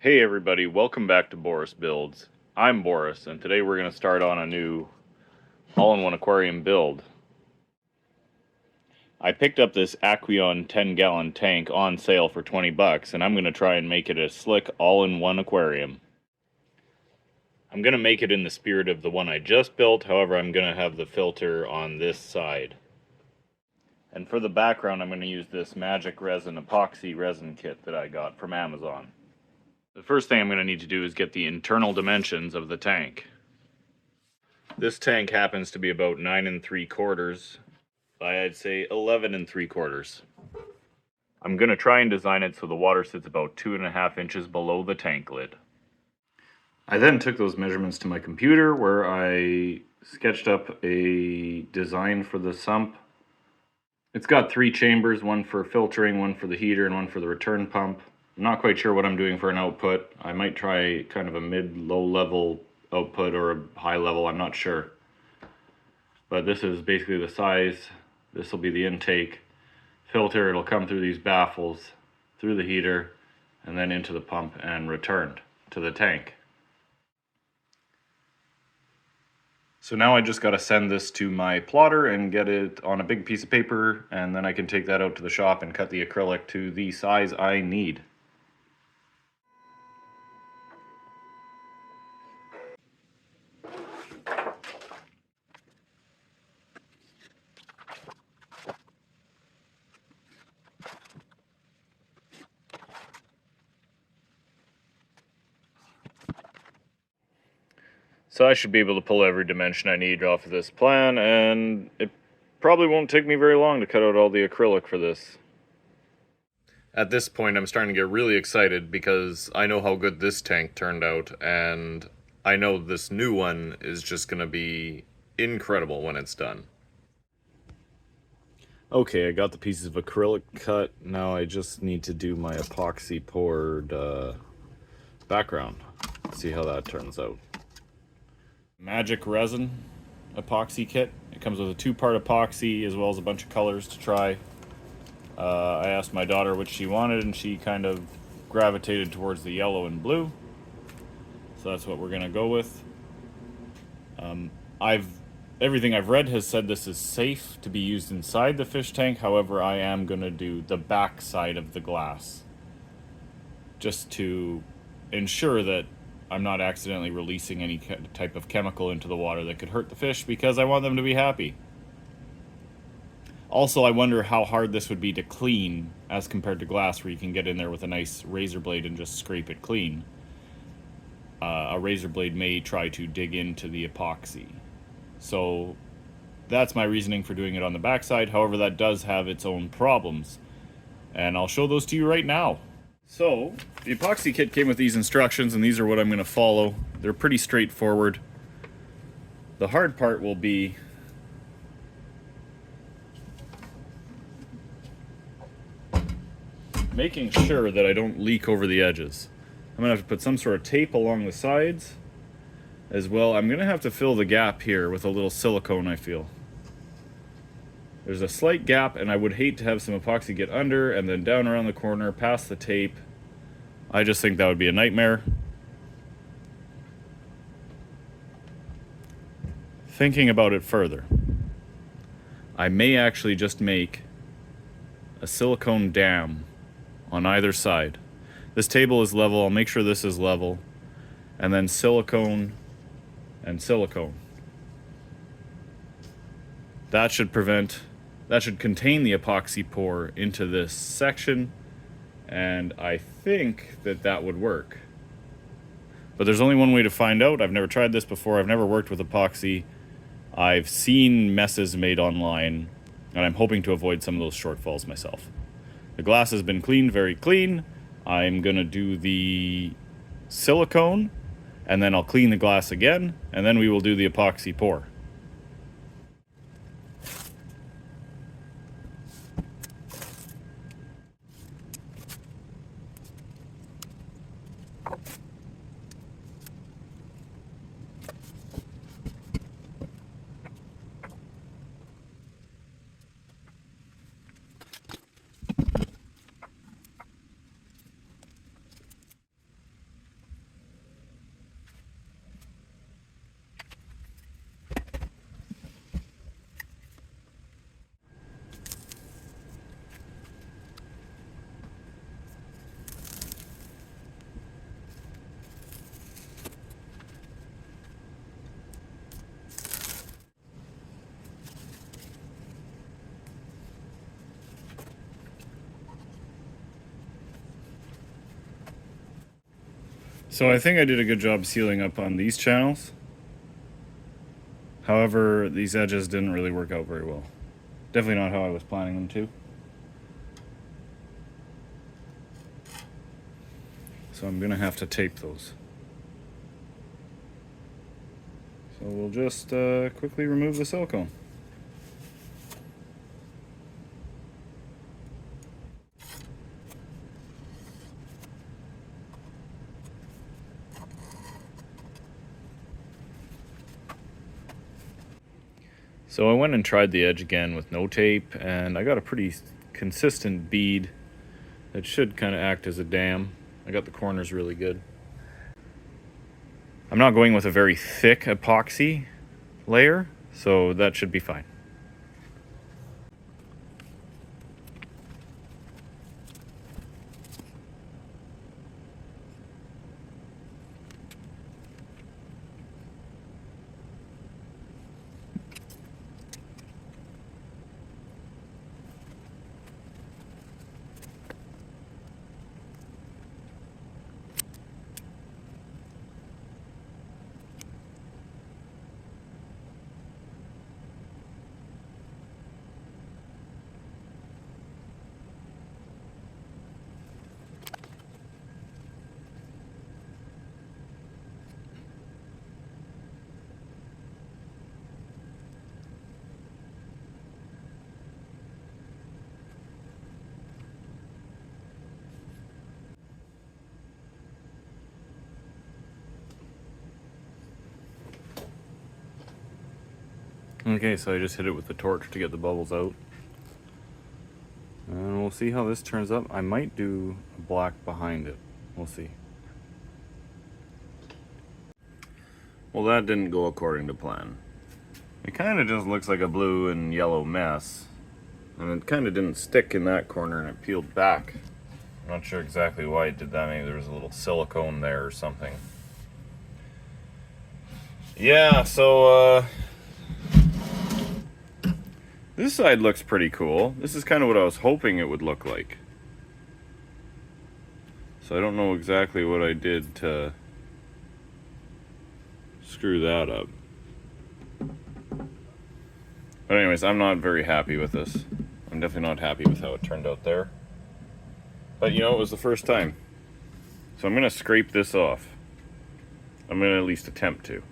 Hey everybody, welcome back to Boris'Builds. I'm Boris, and today we're going to start on a new all-in-one aquarium build. I picked up this Aquarium 10-gallon tank on sale for 20 bucks, and I'm going to try and make it a slick all-in-one aquarium. I'm going to make it in the spirit of the one I just built, however I'm going to have the filter on this side. And for the background I'm going to use this Magic Resin epoxy resin kit that I got from Amazon. The first thing I'm going to need to do is get the internal dimensions of the tank. This tank happens to be about 9 3/4 by I'd say 11 3/4. I'm going to try and design it so the water sits about 2.5 inches below the tank lid. I then took those measurements to my computer where I sketched up a design for the sump. It's got 3 chambers, one for filtering, one for the heater, and one for the return pump. I'm not quite sure what I'm doing for an output. I might try kind of a mid-low level output or a high level, I'm not sure. But this is basically the size. This will be the intake. Filter, it'll come through these baffles, through the heater, and then into the pump and returned to the tank. So now I just got to send this to my plotter and get it on a big piece of paper, and then I can take that out to the shop and cut the acrylic to the size I need. So I should be able to pull every dimension I need off of this plan, and it probably won't take me very long to cut out all the acrylic for this. At this point, I'm starting to get really excited because I know how good this tank turned out, and I know this new one is just going to be incredible when it's done. Okay, I got the pieces of acrylic cut. Now I just need to do my epoxy poured background. See how that turns out. Magic Resin epoxy kit. It comes with a 2-part epoxy as well as a bunch of colors to try. I asked my daughter what she wanted and she kind of gravitated towards the yellow and blue. So that's what we're going to go with. Everything I've read has said this is safe to be used inside the fish tank. However, I am going to do the back side of the glass just to ensure that I'm not accidentally releasing any type of chemical into the water that could hurt the fish, because I want them to be happy. Also, I wonder how hard this would be to clean as compared to glass, where you can get in there with a nice razor blade and just scrape it clean. A razor blade may try to dig into the epoxy. So that's my reasoning for doing it on the backside. However, that does have its own problems, and I'll show those to you right now. So, the epoxy kit came with these instructions, and these are what I'm going to follow. They're pretty straightforward. The hard part will be making sure that I don't leak over the edges. I'm going to have to put some sort of tape along the sides as well. I'm going to have to fill the gap here with a little silicone, I feel. There's a slight gap, and I would hate to have some epoxy get under and then down around the corner past the tape. I just think that would be a nightmare. Thinking about it further, I may actually just make a silicone dam on either side. This table is level, I'll make sure this is level, and then silicone and silicone. That should contain the epoxy pour into this section, and I think that would work. But there's only one way to find out. I've never tried this before. I've never worked with epoxy. I've seen messes made online, and I'm hoping to avoid some of those shortfalls myself. The glass has been cleaned, very clean. I'm gonna do the silicone, and then I'll clean the glass again, and then we will do the epoxy pour. So I think I did a good job sealing up on these channels. However, these edges didn't really work out very well. Definitely not how I was planning them to. So I'm gonna have to tape those. So we'll just quickly remove the silicone. So I went and tried the edge again with no tape, and I got a pretty consistent bead that should kind of act as a dam. I got the corners really good. I'm not going with a very thick epoxy layer, so that should be fine. Okay, so I just hit it with the torch to get the bubbles out. And we'll see how this turns up. I might do black behind it. We'll see. Well, that didn't go according to plan. It kind of just looks like a blue and yellow mess. And it kind of didn't stick in that corner and it peeled back. I'm not sure exactly why it did that. Maybe there was a little silicone there or something. Yeah, so this side looks pretty cool. This is kind of what I was hoping it would look like. So I don't know exactly what I did to screw that up. But anyways, I'm not very happy with this. I'm definitely not happy with how it turned out there. But you know, it was the first time. So I'm gonna scrape this off. I'm gonna at least attempt to.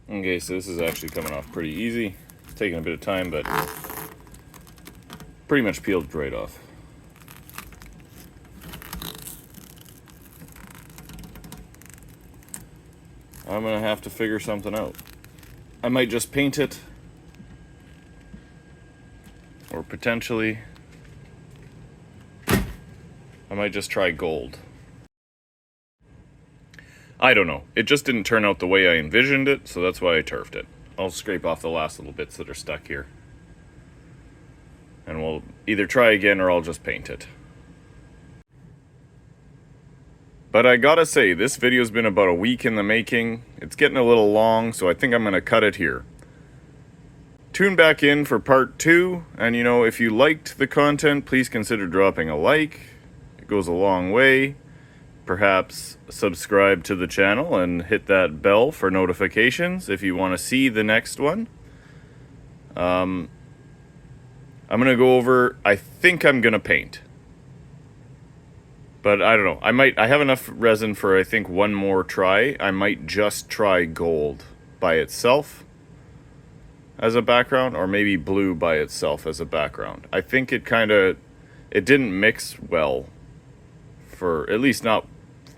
Okay, so this is actually coming off pretty easy. It's taking a bit of time, but pretty much peeled right off. I'm gonna have to figure something out. I might just paint it, or potentially I might just try gold. I don't know. It just didn't turn out the way I envisioned it, so that's why I turfed it. I'll scrape off the last little bits that are stuck here. And we'll either try again or I'll just paint it. But I gotta say, this video's been about a week in the making. It's getting a little long, so I think I'm gonna cut it here. Tune back in for part 2, and you know, if you liked the content, please consider dropping a like. It goes a long way. Perhaps subscribe to the channel and hit that bell for notifications if you want to see the next one. I'm going to go over, I think I'm going to paint. But I don't know. I have enough resin for I think one more try. I might just try gold by itself as a background, or maybe blue by itself as a background. I think it didn't mix well, for at least not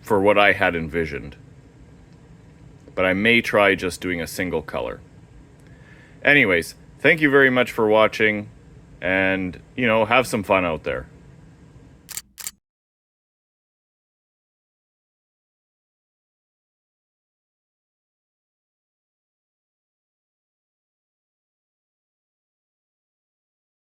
for what I had envisioned. But I may try just doing a single color. Anyways, thank you very much for watching, and, you know, have some fun out there.